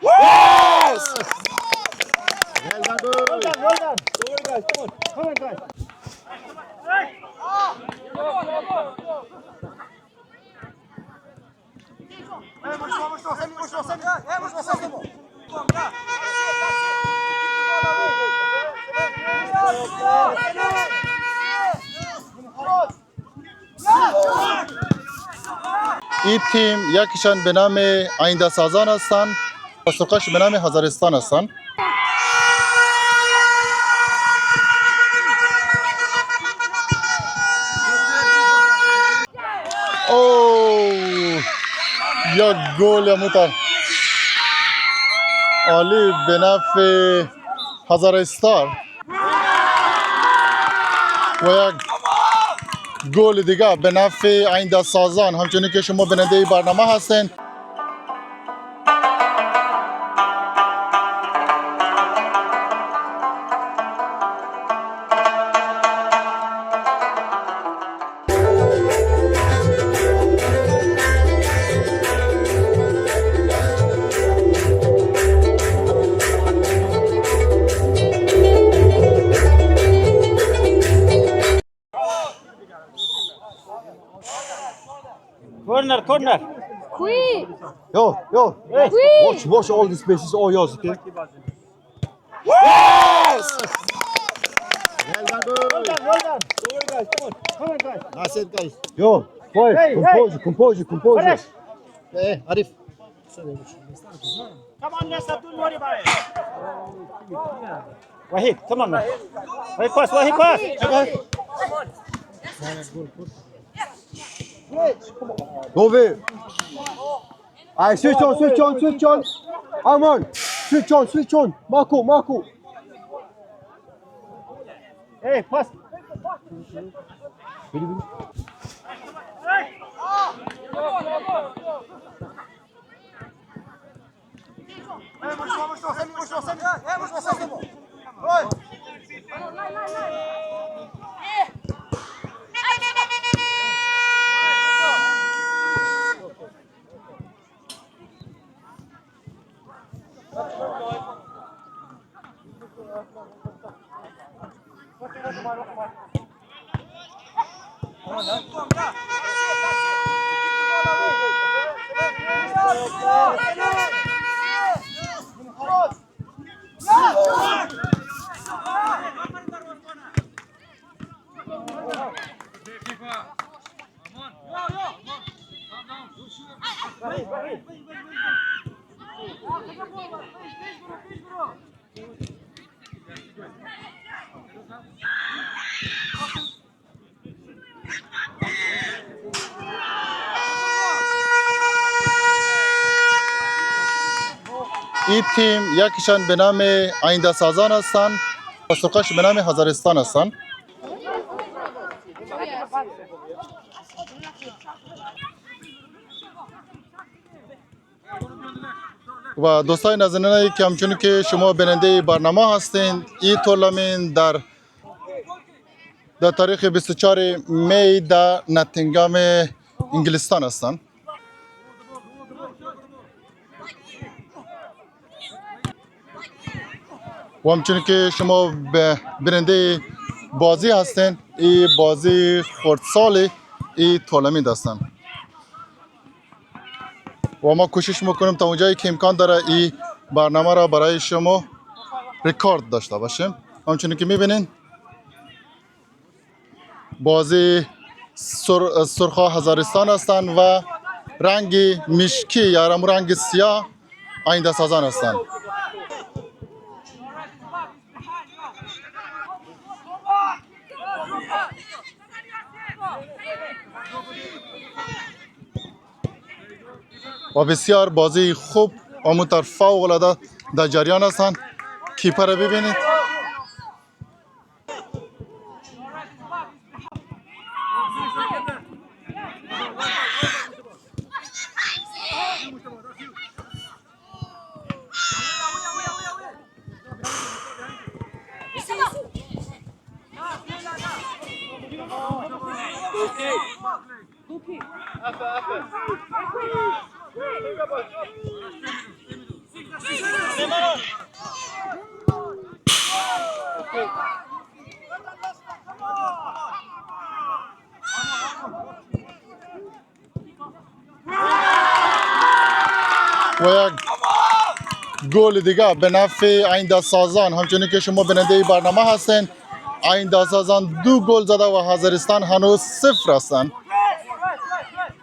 Yes! Well done, well done. Come on, guys, come on. Come on, guys. این تیم یکیشان به نام آینده سازان هستند و سرخش به نام هزارستان هستند. اوه یک گل متر عالی به نفع هزارستان و یک گل دیگه به نفع آینده سازان. همچنین که شما بیننده برنامه هستین. Corner, corner. Qui! Yo, Qui! watch all the spaces, all yours, okay? Yes! Well done, well done. Come on, guys, come on. Come on, guys. That's it, guys. Yo, boy, Hey, composure. Finish. Hey, Arif. Come on, Nessa, don't worry about it. Wahid, come on, man. Wahid, pass. Go away. Alright, switch on. Arman, switch on. Marco. Hey, pass. این تیم یکیشان به نام آینده سازان هستند و سرخش به نام هزارستان هستند. و دوستای نازنینی که همچنین که شما بیننده برنامه هستین، این تورنمنت در تاریخ 24 می در ناتینگهام انگلستان هستند. و همچنین که شما بیننده بازی هستین، این بازی خردسال این تورنمنت هستند. و ما کوشش میکنیم تا اونجایی که امکان داره این برنامه را برای شما رکورد داشته باشیم. همچنین که میبینین بازی سرخا هزارستان هستند و رنگ مشکی یا رنگ سیاه آینده سازان هستند. و بسیار بازی خوب آموتر فوق العاده در جریان هستند. کیپر رو ببینید. و یک گل دیگه به نفع آینده سازان. همچنین که شما بیننده برنامه هستین، آینده سازان 2 گل زده و هزارستان هنوز 0 هستند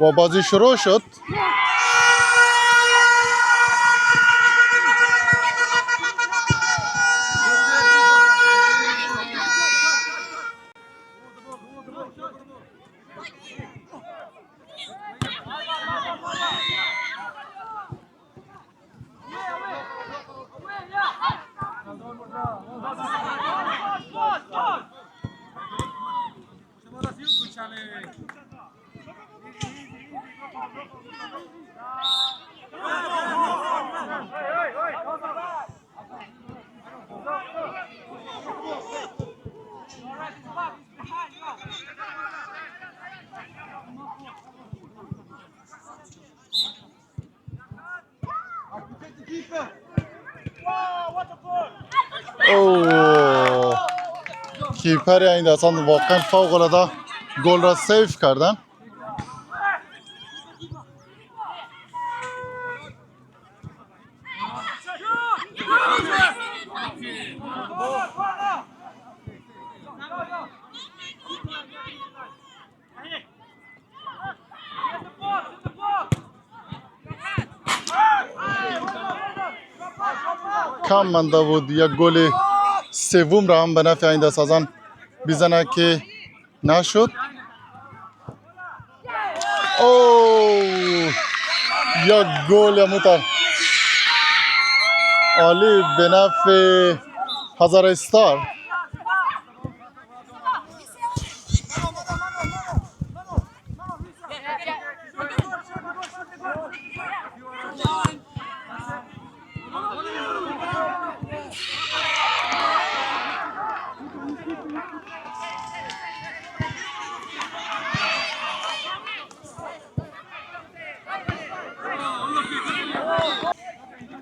و بازی شروع شد. اوه، کیپر این دستان واقعا فوق العاده گل را سیف کردن. کم مانده بود یک گل سوم را هم به نفع آینده سازان بزنه که نشد. اوه، یک گل متر عالی به نفع هزارستان.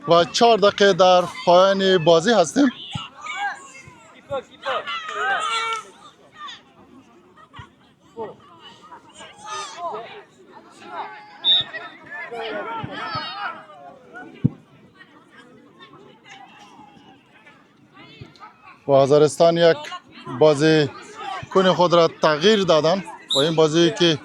و 4 دقیقه در پایان بازی هستیم. و هزارستان یک بازی کن خود را تغییر دادن و این بازی که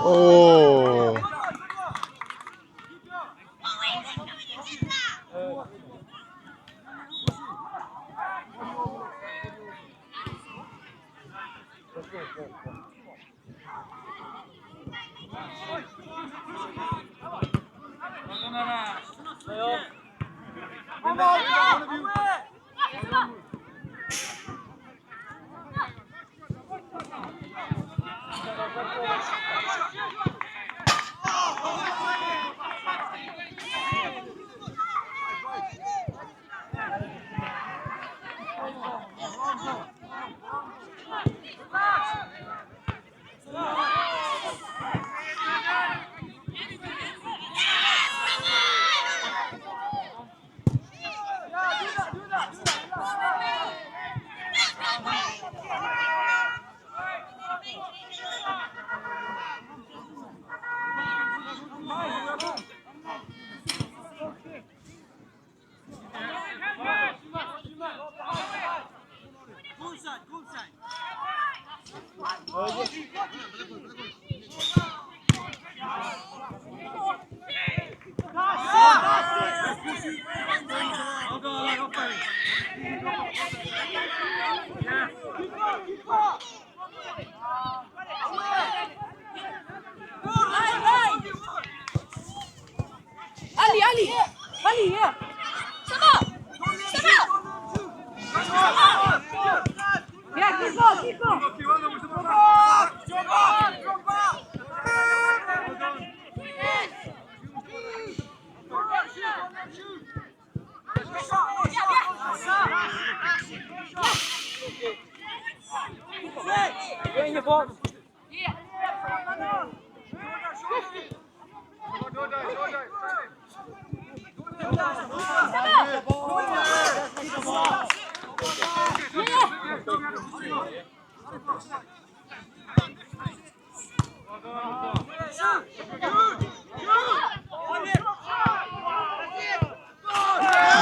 اوه، Ali, Ali! Ali, yeah! Come on! Come on! Yeah, keep on!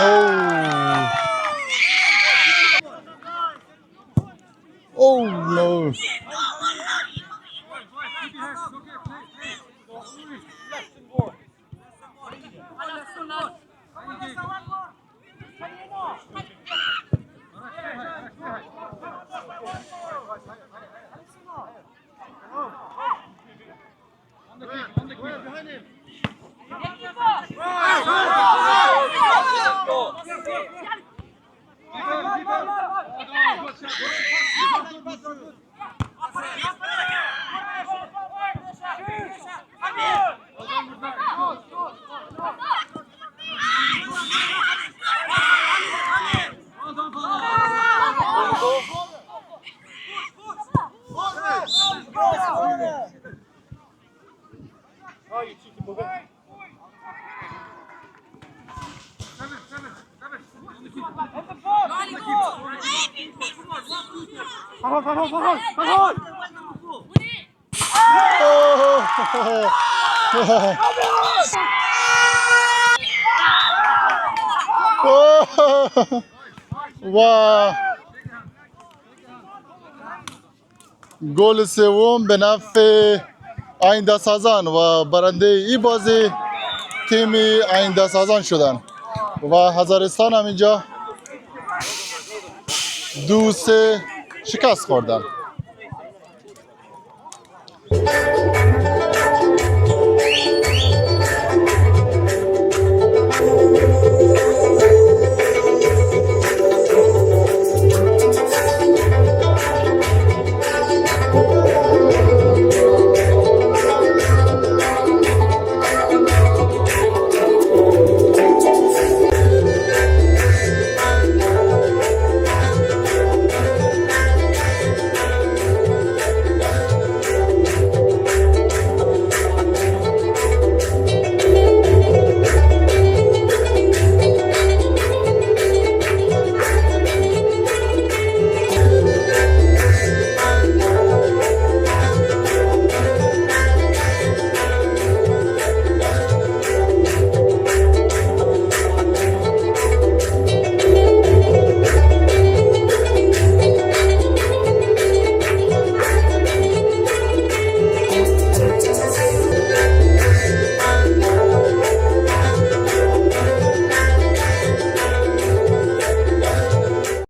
Oh. Oh no. و گل سوم به نفع آینده سازان و برنده این بازی تیم آینده سازان شدن و هزارستان هم اینجا 2-3 شکست خوردن.